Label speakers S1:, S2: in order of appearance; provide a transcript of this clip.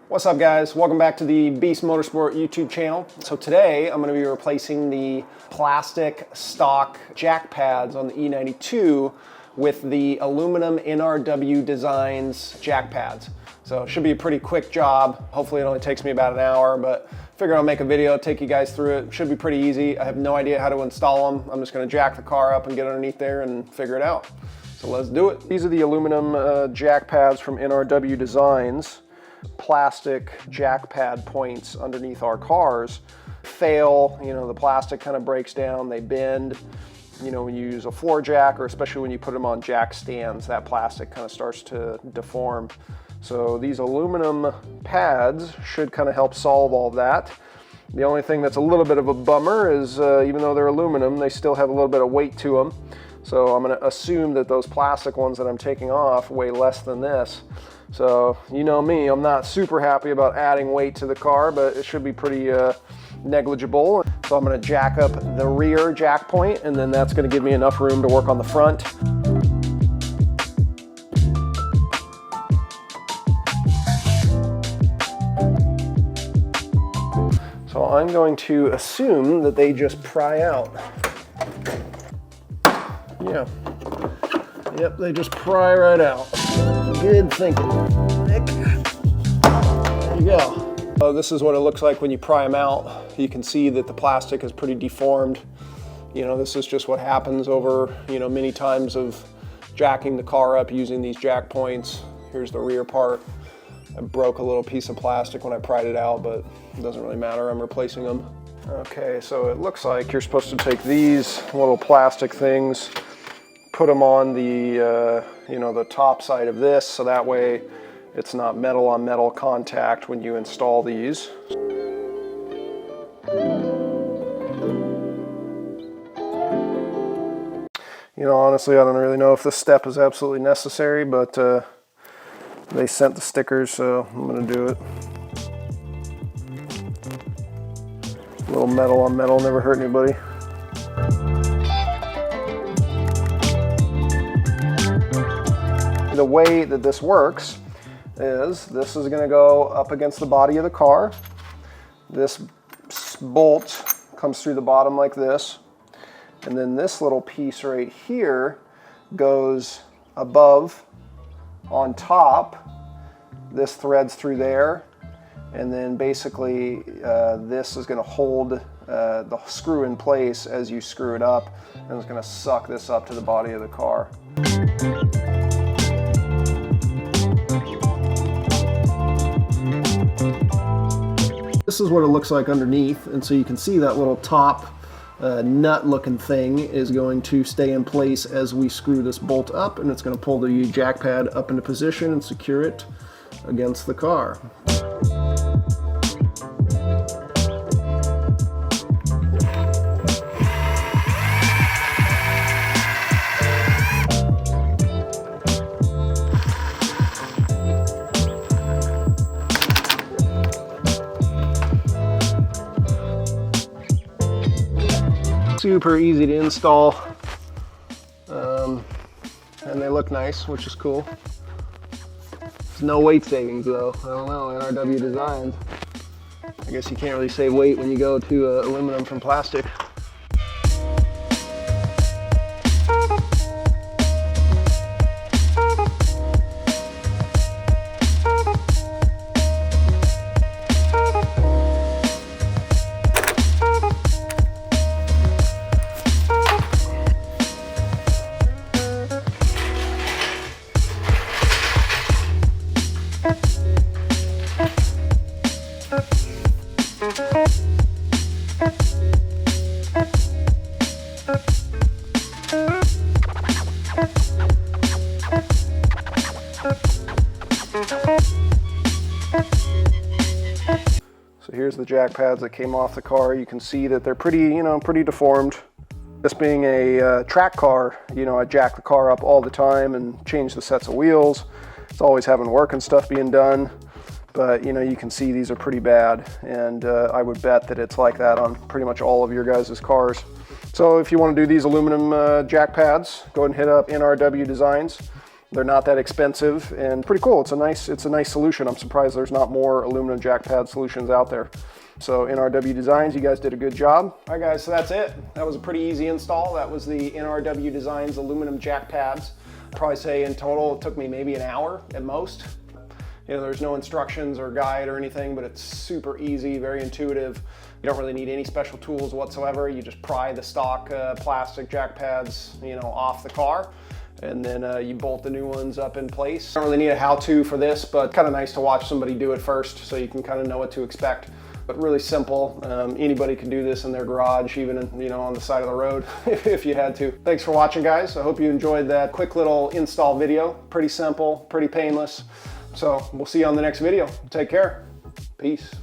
S1: What's up, guys? Welcome back to the Beast Motorsport YouTube channel. So today I'm going to be replacing the plastic stock jack pads on the E92 with the aluminum NRW Designs jack pads. So it should be a pretty quick job. Hopefully it only takes me about an hour, but figure I'll make a video, take you guys through it. Should be pretty easy. I have no idea how to install them. I'm just going to jack the car up and get underneath there and figure it out. So let's do it. These are the aluminum jack pads from NRW Designs. Plastic jack pad points underneath our cars fail. You know, the plastic kind of breaks down, they bend. You know, when you use a floor jack, or especially when you put them on jack stands, that plastic kind of starts to deform. So these aluminum pads should kind of help solve all that. The only thing that's a little bit of a bummer is even though they're aluminum, they still have a little bit of weight to them. So I'm going to assume that those plastic ones that I'm taking off weigh less than this. So you know me, I'm not super happy about adding weight to the car, but it should be pretty negligible. So I'm going to jack up the rear jack point, and then that's going to give me enough room to work on the front. So I'm going to assume that they just pry out. Yeah. Yep, they just pry right out. Good thinking, Nick. There you go. So this is what it looks like when you pry them out. You can see that the plastic is pretty deformed. You know, this is just what happens over, you know, many times of jacking the car up using these jack points. Here's the rear part. I broke a little piece of plastic when I pried it out, but it doesn't really matter. I'm replacing them. Okay, so it looks like you're supposed to take these little plastic things, put them on the you know, the top side of this, so that way it's not metal on metal contact when you install these. You know, honestly, I don't really know if this step is absolutely necessary, but they sent the stickers, so I'm going to do it. A little metal on metal never hurt anybody. The way that this works is this is going to go up against the body of the car. This bolt comes through the bottom like this, and then this little piece right here goes above on top. This threads through there, and then basically this is going to hold the screw in place as you screw it up, and it's going to suck this up to the body of the car. This is what it looks like underneath, and so you can see that little top nut looking thing is going to stay in place as we screw this bolt up, and it's going to pull the jack pad up into position and secure it against the car. Super easy to install, and they look nice, which is cool. There's no weight savings though. I don't know, NRW Designs. I guess you can't really save weight when you go to aluminum from plastic. So here's the jack pads that came off the car. You can see that they're pretty, you know, pretty deformed. This being a track car, you know, I jack the car up all the time and change the sets of wheels. It's always having work and stuff being done. But, you know, you can see these are pretty bad. And I would bet that it's like that on pretty much all of your guys' cars. So if you want to do these aluminum jack pads, go ahead and hit up NRW Designs. They're not that expensive and pretty cool. It's a nice solution. I'm surprised there's not more aluminum jack pad solutions out there. So NRW Designs, you guys did a good job. All right guys, so that's it. That was a pretty easy install. That was the NRW Designs aluminum jack pads. I'd probably say in total it took me maybe an hour at most. You know, there's no instructions or guide or anything, but it's super easy, very intuitive. You don't really need any special tools whatsoever. You just pry the stock plastic jack pads, you know, off the car, and then you bolt the new ones up in place. Don't really need a how-to for this, but kind of nice to watch somebody do it first so you can kind of know what to expect. But really simple. Anybody can do this in their garage, even you know, on the side of the road if you had to. Thanks for watching, guys. I hope you enjoyed that quick little install video. Pretty simple, pretty painless. So we'll see you on the next video. Take care. Peace.